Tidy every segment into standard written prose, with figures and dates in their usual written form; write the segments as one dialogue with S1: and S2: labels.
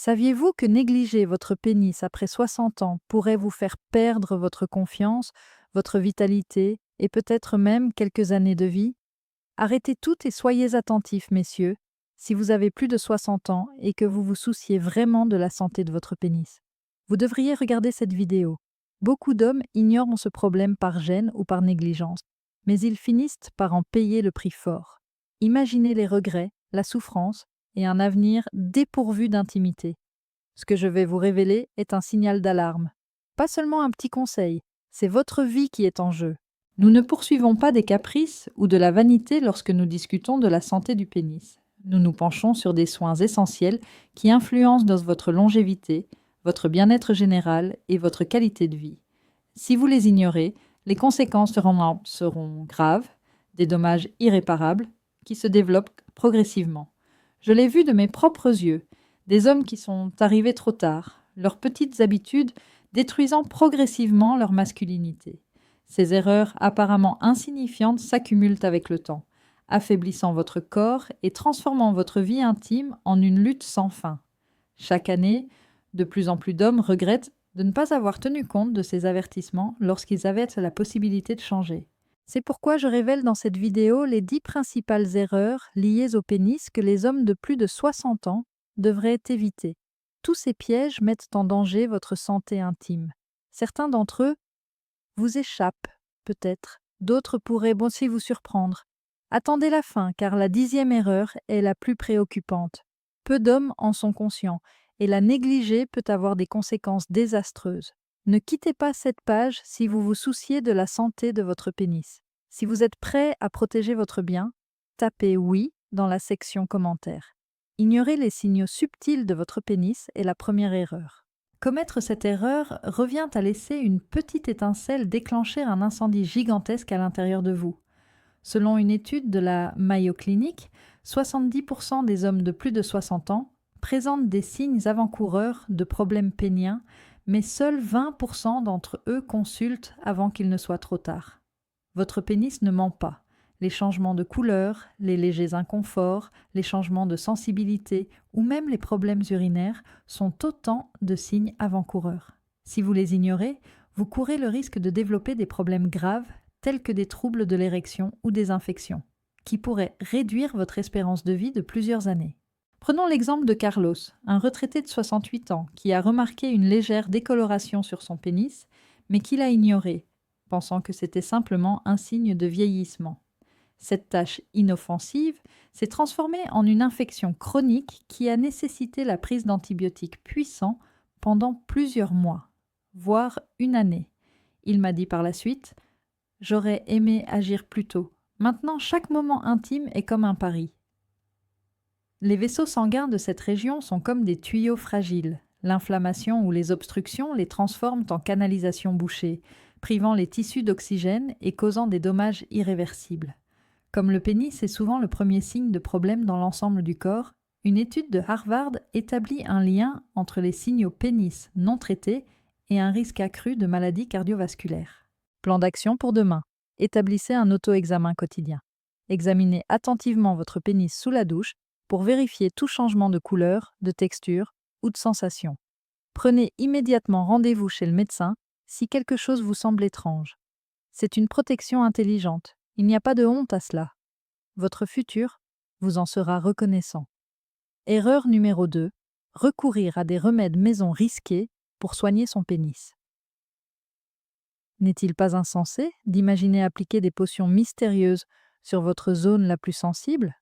S1: Saviez-vous que négliger votre pénis après 60 ans pourrait vous faire perdre votre confiance, votre vitalité et peut-être même quelques années de vie? Arrêtez tout et soyez attentifs, messieurs, si vous avez plus de 60 ans et que vous vous souciez vraiment de la santé de votre pénis. Vous devriez regarder cette vidéo. Beaucoup d'hommes ignorent ce problème par gêne ou par négligence, mais ils finissent par en payer le prix fort. Imaginez les regrets, la souffrance et un avenir dépourvu d'intimité. Ce que je vais vous révéler est un signal d'alarme. Pas seulement un petit conseil, c'est votre vie qui est en jeu. Nous ne poursuivons pas des caprices ou de la vanité lorsque nous discutons de la santé du pénis. Nous nous penchons sur des soins essentiels qui influencent dans votre longévité, votre bien-être général et votre qualité de vie. Si vous les ignorez, les conséquences seront graves, des dommages irréparables qui se développent progressivement. Je l'ai vu de mes propres yeux, des hommes qui sont arrivés trop tard, leurs petites habitudes détruisant progressivement leur masculinité. Ces erreurs apparemment insignifiantes s'accumulent avec le temps, affaiblissant votre corps et transformant votre vie intime en une lutte sans fin. Chaque année, de plus en plus d'hommes regrettent de ne pas avoir tenu compte de ces avertissements lorsqu'ils avaient la possibilité de changer. C'est pourquoi je révèle dans cette vidéo les 10 principales erreurs liées au pénis que les hommes de plus de 60 ans devraient éviter. Tous ces pièges mettent en danger votre santé intime. Certains d'entre eux vous échappent, peut-être. D'autres pourraient aussi vous surprendre. Attendez la fin, car la 10e erreur est la plus préoccupante. Peu d'hommes en sont conscients, et la négliger peut avoir des conséquences désastreuses. Ne quittez pas cette page si vous vous souciez de la santé de votre pénis. Si vous êtes prêt à protéger votre bien, tapez oui dans la section commentaires. Ignorer les signaux subtils de votre pénis est la première erreur. Commettre cette erreur revient à laisser une petite étincelle déclencher un incendie gigantesque à l'intérieur de vous. Selon une étude de la Mayo Clinic, 70% des hommes de plus de 60 ans présentent des signes avant-coureurs de problèmes péniens, mais seuls 20% d'entre eux consultent avant qu'il ne soit trop tard. Votre pénis ne ment pas. Les changements de couleur, les légers inconforts, les changements de sensibilité ou même les problèmes urinaires sont autant de signes avant-coureurs. Si vous les ignorez, vous courez le risque de développer des problèmes graves tels que des troubles de l'érection ou des infections, qui pourraient réduire votre espérance de vie de plusieurs années. Prenons l'exemple de Carlos, un retraité de 68 ans qui a remarqué une légère décoloration sur son pénis, mais qui l'a ignoré, pensant que c'était simplement un signe de vieillissement. Cette tâche inoffensive s'est transformée en une infection chronique qui a nécessité la prise d'antibiotiques puissants pendant plusieurs mois, voire une année. Il m'a dit par la suite « J'aurais aimé agir plus tôt. Maintenant, chaque moment intime est comme un pari. » Les vaisseaux sanguins de cette région sont comme des tuyaux fragiles. L'inflammation ou les obstructions les transforment en canalisations bouchées, privant les tissus d'oxygène et causant des dommages irréversibles. Comme le pénis est souvent le premier signe de problème dans l'ensemble du corps, une étude de Harvard établit un lien entre les signaux pénis non traités et un risque accru de maladies cardiovasculaires. Plan d'action pour demain. Établissez un auto-examen quotidien. Examinez attentivement votre pénis sous la douche pour vérifier tout changement de couleur, de texture ou de sensation. Prenez immédiatement rendez-vous chez le médecin si quelque chose vous semble étrange. C'est une protection intelligente. Il n'y a pas de honte à cela. Votre futur vous en sera reconnaissant. Erreur numéro 2. Recourir à des remèdes maison risqués pour soigner son pénis. N'est-il pas insensé d'imaginer appliquer des potions mystérieuses sur votre zone la plus sensible?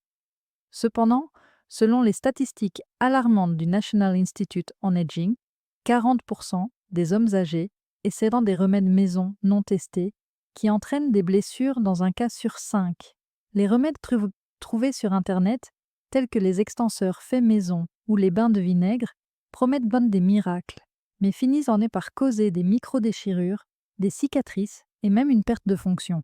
S1: Cependant, selon les statistiques alarmantes du National Institute on Aging, 40% des hommes âgés essaieront des remèdes maison non testés qui entraînent des blessures dans un cas sur 5. Les remèdes trouvés sur Internet, tels que les extenseurs faits maison ou les bains de vinaigre, promettent bien des miracles, mais finissent en est par causer des micro-déchirures, des cicatrices et même une perte de fonction.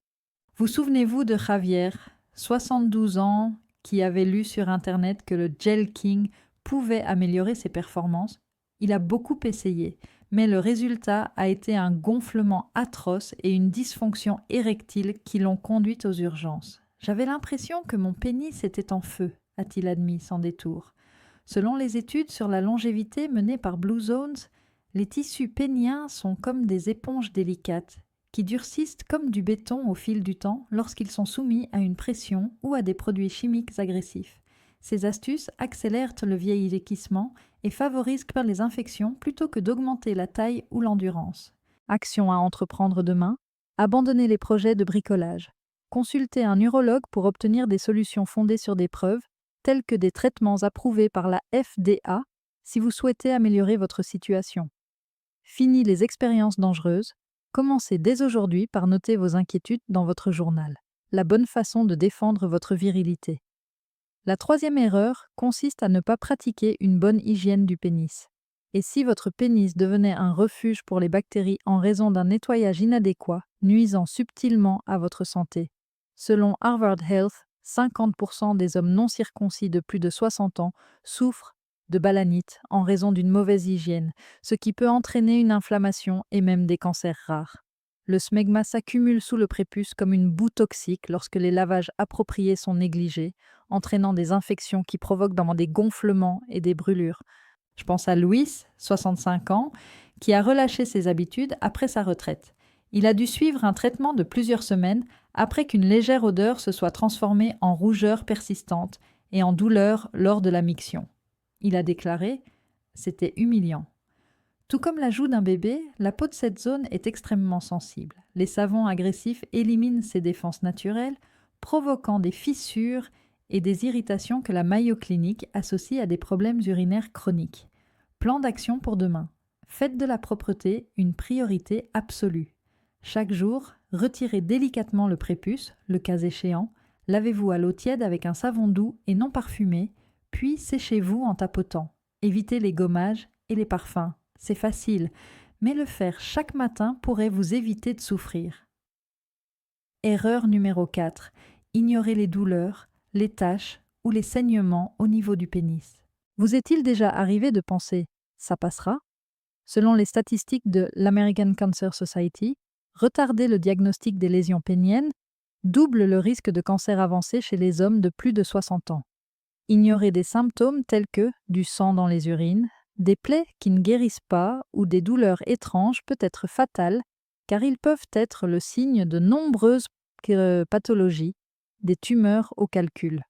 S1: Vous souvenez-vous de Javier, 72 ans, qui avait lu sur Internet que le Gel King pouvait améliorer ses performances? Il a beaucoup essayé, mais le résultat a été un gonflement atroce et une dysfonction érectile qui l'ont conduit aux urgences. J'avais l'impression que mon pénis était en feu, a-t-il admis sans détour. Selon les études sur la longévité menées par Blue Zones, les tissus péniens sont comme des éponges délicates qui durcissent comme du béton au fil du temps lorsqu'ils sont soumis à une pression ou à des produits chimiques agressifs. Ces astuces accélèrent le vieillissement et favorisent les infections plutôt que d'augmenter la taille ou l'endurance. Action à entreprendre demain. Abandonnez les projets de bricolage. Consultez un urologue pour obtenir des solutions fondées sur des preuves, tels que des traitements approuvés par la FDA, si vous souhaitez améliorer votre situation. Fini les expériences dangereuses. Commencez dès aujourd'hui par noter vos inquiétudes dans votre journal. La bonne façon de défendre votre virilité. La troisième erreur consiste à ne pas pratiquer une bonne hygiène du pénis. Et si votre pénis devenait un refuge pour les bactéries en raison d'un nettoyage inadéquat, nuisant subtilement à votre santé? Selon Harvard Health, 50% des hommes non circoncis de plus de 60 ans souffrent de balanite en raison d'une mauvaise hygiène, ce qui peut entraîner une inflammation et même des cancers rares. Le smegma s'accumule sous le prépuce comme une boue toxique lorsque les lavages appropriés sont négligés, entraînant des infections qui provoquent des gonflements et des brûlures. Je pense à Louis, 65 ans, qui a relâché ses habitudes après sa retraite. Il a dû suivre un traitement de plusieurs semaines après qu'une légère odeur se soit transformée en rougeur persistante et en douleur lors de la miction. Il a déclaré « C'était humiliant ». Tout comme la joue d'un bébé, la peau de cette zone est extrêmement sensible. Les savons agressifs éliminent ses défenses naturelles, provoquant des fissures et des irritations que la Mayo Clinic associe à des problèmes urinaires chroniques. Plan d'action pour demain. Faites de la propreté une priorité absolue. Chaque jour, retirez délicatement le prépuce, le cas échéant, lavez-vous à l'eau tiède avec un savon doux et non parfumé, puis séchez-vous en tapotant. Évitez les gommages et les parfums. C'est facile, mais le faire chaque matin pourrait vous éviter de souffrir. Erreur numéro 4. Ignorez les douleurs, les taches ou les saignements au niveau du pénis. Vous est-il déjà arrivé de penser « ça passera » ? Selon les statistiques de l'American Cancer Society, retarder le diagnostic des lésions péniennes double le risque de cancer avancé chez les hommes de plus de 60 ans. Ignorer des symptômes tels que du sang dans les urines, des plaies qui ne guérissent pas ou des douleurs étranges peut être fatal car ils peuvent être le signe de nombreuses pathologies, des tumeurs au calcul.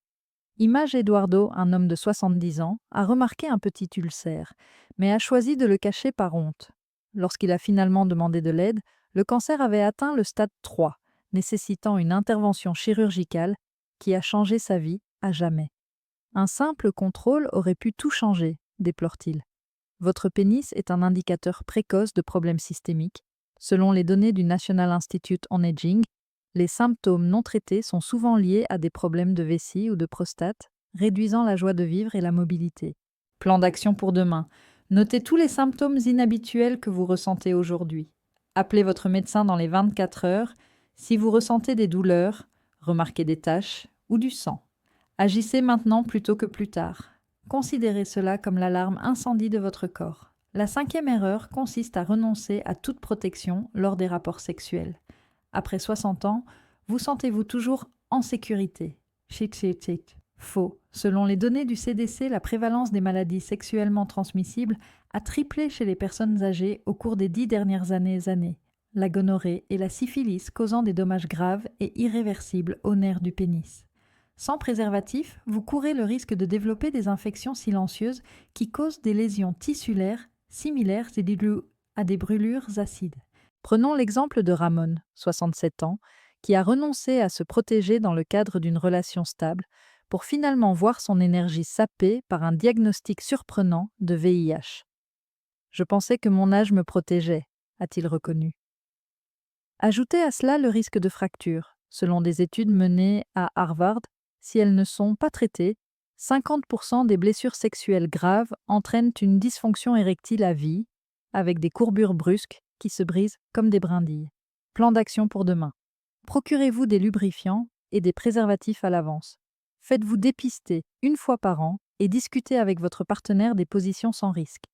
S1: Image Eduardo, un homme de 70 ans, a remarqué un petit ulcère, mais a choisi de le cacher par honte. Lorsqu'il a finalement demandé de l'aide, le cancer avait atteint le stade 3, nécessitant une intervention chirurgicale qui a changé sa vie à jamais. Un simple contrôle aurait pu tout changer, déplore-t-il. Votre pénis est un indicateur précoce de problèmes systémiques. Selon les données du National Institute on Aging, les symptômes non traités sont souvent liés à des problèmes de vessie ou de prostate, réduisant la joie de vivre et la mobilité. Plan d'action pour demain. Notez tous les symptômes inhabituels que vous ressentez aujourd'hui. Appelez votre médecin dans les 24 heures si vous ressentez des douleurs, remarquez des taches ou du sang. Agissez maintenant plutôt que plus tard. Considérez cela comme l'alarme incendie de votre corps. La 5e erreur consiste à renoncer à toute protection lors des rapports sexuels. Après 60 ans, vous sentez-vous toujours en sécurité? Faux. Selon les données du CDC, la prévalence des maladies sexuellement transmissibles a triplé chez les personnes âgées au cours des 10 dernières années. La gonorrhée et la syphilis causant des dommages graves et irréversibles aux nerfs du pénis. Sans préservatif, vous courez le risque de développer des infections silencieuses qui causent des lésions tissulaires similaires à des brûlures acides. Prenons l'exemple de Ramon, 67 ans, qui a renoncé à se protéger dans le cadre d'une relation stable pour finalement voir son énergie sapée par un diagnostic surprenant de VIH. « Je pensais que mon âge me protégeait », a-t-il reconnu. Ajoutez à cela le risque de fracture. Selon des études menées à Harvard, si elles ne sont pas traitées, 50% des blessures sexuelles graves entraînent une dysfonction érectile à vie, avec des courbures brusques qui se brisent comme des brindilles. Plan d'action pour demain. Procurez-vous des lubrifiants et des préservatifs à l'avance. Faites-vous dépister une fois par an et discutez avec votre partenaire des positions sans risque.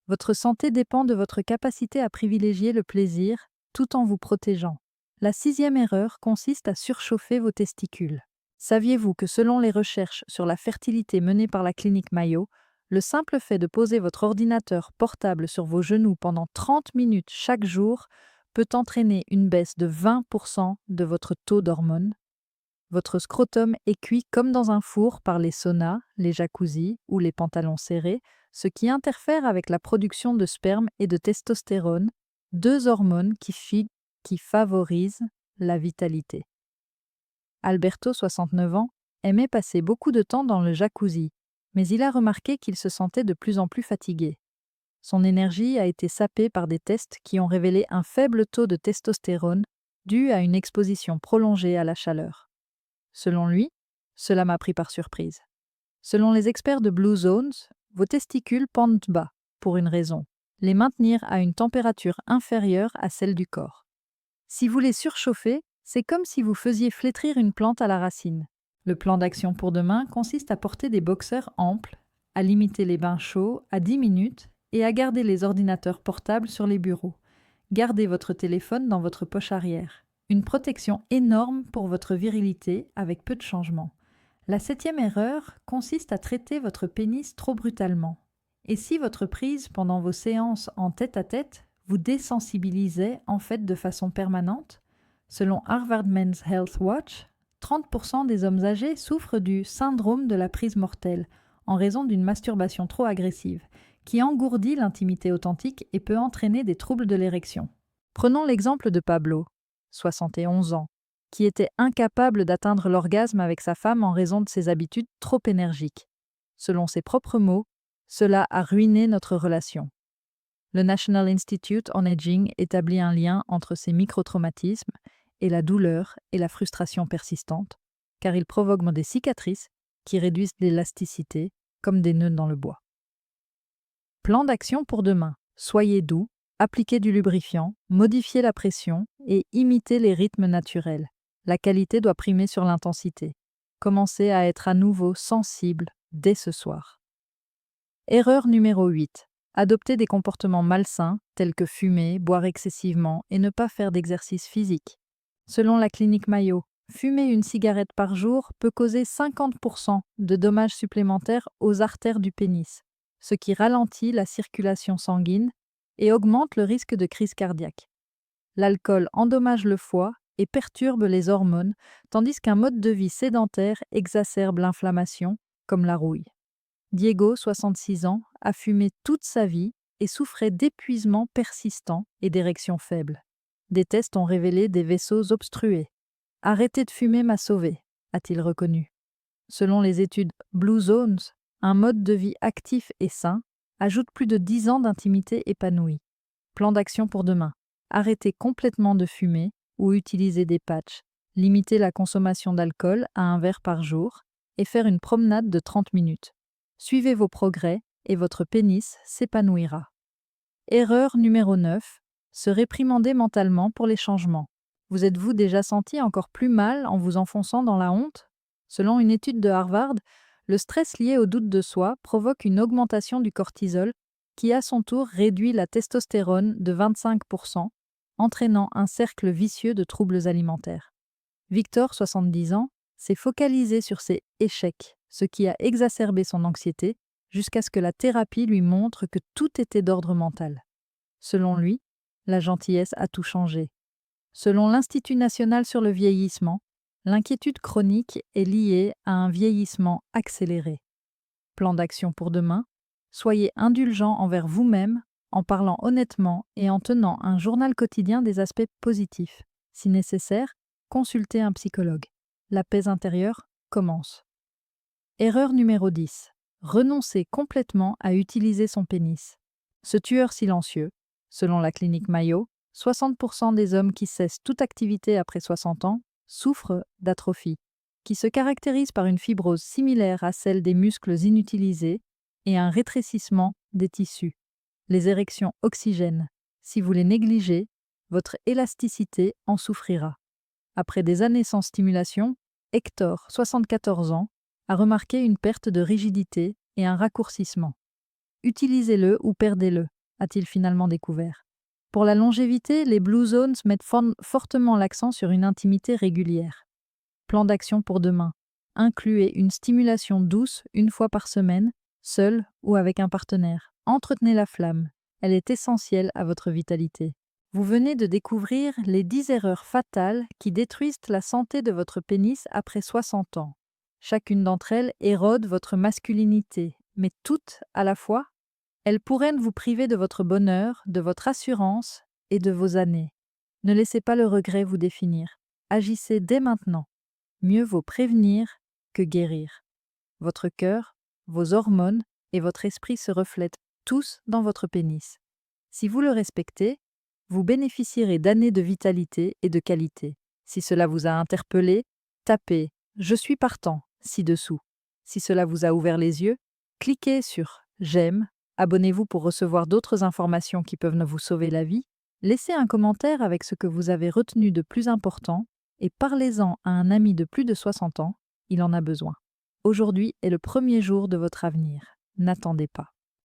S1: Votre santé dépend de votre capacité à privilégier le plaisir tout en vous protégeant. La 6e erreur consiste à surchauffer vos testicules. Saviez-vous que selon les recherches sur la fertilité menées par la clinique Mayo, Le simple fait de poser votre ordinateur portable sur vos genoux pendant 30 minutes chaque jour peut entraîner une baisse de 20% de votre taux d'hormones. Votre scrotum est cuit comme dans un four par les saunas, les jacuzzis ou les pantalons serrés, ce qui interfère avec la production de sperme et de testostérone, deux hormones qui favorisent la vitalité. Alberto, 69 ans, aimait passer beaucoup de temps dans le jacuzzi, mais il a remarqué qu'il se sentait de plus en plus fatigué. Son énergie a été sapée par des tests qui ont révélé un faible taux de testostérone dû à une exposition prolongée à la chaleur. Selon lui, cela m'a pris par surprise. Selon les experts de Blue Zones, vos testicules pendent bas, pour une raison, les maintenir à une température inférieure à celle du corps. Si vous les surchauffez, c'est comme si vous faisiez flétrir une plante à la racine. Le plan d'action pour demain consiste à porter des boxers amples, à limiter les bains chauds à 10 minutes et à garder les ordinateurs portables sur les bureaux. Gardez votre téléphone dans votre poche arrière. Une protection énorme pour votre virilité avec peu de changements. La 7e erreur consiste à traiter votre pénis trop brutalement. Et si votre prise pendant vos séances en tête-à-tête vous désensibilisait en fait de façon permanente? Selon Harvard Men's Health Watch, 30% des hommes âgés souffrent du syndrome de la prise mortelle en raison d'une masturbation trop agressive, qui engourdit l'intimité authentique et peut entraîner des troubles de l'érection. Prenons l'exemple de Pablo, 71 ans, qui était incapable d'atteindre l'orgasme avec sa femme en raison de ses habitudes trop énergiques. Selon ses propres mots, cela a ruiné notre relation. Le National Institute on Aging établit un lien entre ces microtraumatismes et la douleur et la frustration persistante, car ils provoquent des cicatrices qui réduisent l'élasticité comme des nœuds dans le bois. Plan d'action pour demain. Soyez doux, appliquez du lubrifiant, modifiez la pression et imitez les rythmes naturels. La qualité doit primer sur l'intensité. Commencez à être à nouveau sensible dès ce soir. Erreur numéro 8. Adopter des comportements malsains tels que fumer, boire excessivement et ne pas faire d'exercice physique. Selon la clinique Mayo, fumer une cigarette par jour peut causer 50% de dommages supplémentaires aux artères du pénis, ce qui ralentit la circulation sanguine et augmente le risque de crise cardiaque. L'alcool endommage le foie et perturbe les hormones, tandis qu'un mode de vie sédentaire exacerbe l'inflammation, comme la rouille. Diego, 66 ans, a fumé toute sa vie et souffrait d'épuisement persistant et d'érections faibles. Des tests ont révélé des vaisseaux obstrués. « Arrêter de fumer m'a sauvé », a-t-il reconnu. Selon les études Blue Zones, un mode de vie actif et sain ajoute plus de 10 ans d'intimité épanouie. Plan d'action pour demain. Arrêter complètement de fumer ou utiliser des patchs. Limiter la consommation d'alcool à un verre par jour et faire une promenade de 30 minutes. Suivez vos progrès et votre pénis s'épanouira. Erreur numéro 9. Se réprimander mentalement pour les changements. Vous êtes-vous déjà senti encore plus mal en vous enfonçant dans la honte? Selon une étude de Harvard, le stress lié au doute de soi provoque une augmentation du cortisol qui à son tour réduit la testostérone de 25%, entraînant un cercle vicieux de troubles alimentaires. Victor, 70 ans, s'est focalisé sur ses échecs, ce qui a exacerbé son anxiété jusqu'à ce que la thérapie lui montre que tout était d'ordre mental. Selon lui, la gentillesse a tout changé. Selon l'Institut national sur le vieillissement, l'inquiétude chronique est liée à un vieillissement accéléré. Plan d'action pour demain. Soyez indulgent envers vous-même en parlant honnêtement et en tenant un journal quotidien des aspects positifs. Si nécessaire, consultez un psychologue. La paix intérieure commence. Erreur numéro 10. Renoncer complètement à utiliser son pénis. Ce tueur silencieux, selon la clinique Mayo, 60% des hommes qui cessent toute activité après 60 ans souffrent d'atrophie, qui se caractérise par une fibrose similaire à celle des muscles inutilisés et un rétrécissement des tissus. Les érections oxygènent. Si vous les négligez, votre élasticité en souffrira. Après des années sans stimulation, Hector, 74 ans, a remarqué une perte de rigidité et un raccourcissement. Utilisez-le ou perdez-le, a-t-il finalement découvert. Pour la longévité, les Blue Zones mettent fortement l'accent sur une intimité régulière. Plan d'action pour demain. Incluez une stimulation douce une fois par semaine, seul ou avec un partenaire. Entretenez la flamme. Elle est essentielle à votre vitalité. Vous venez de découvrir les 10 erreurs fatales qui détruisent la santé de votre pénis après 60 ans. Chacune d'entre elles érode votre masculinité, mais toutes à la fois, elles pourraient vous priver de votre bonheur, de votre assurance et de vos années. Ne laissez pas le regret vous définir. Agissez dès maintenant. Mieux vaut prévenir que guérir. Votre cœur, vos hormones et votre esprit se reflètent tous dans votre pénis. Si vous le respectez, vous bénéficierez d'années de vitalité et de qualité. Si cela vous a interpellé, tapez « Je suis partant » ci-dessous. Si cela vous a ouvert les yeux, cliquez sur « J'aime », abonnez-vous pour recevoir d'autres informations qui peuvent vous sauver la vie, laissez un commentaire avec ce que vous avez retenu de plus important et parlez-en à un ami de plus de 60 ans, il en a besoin. Aujourd'hui est le premier jour de votre avenir. N'attendez pas.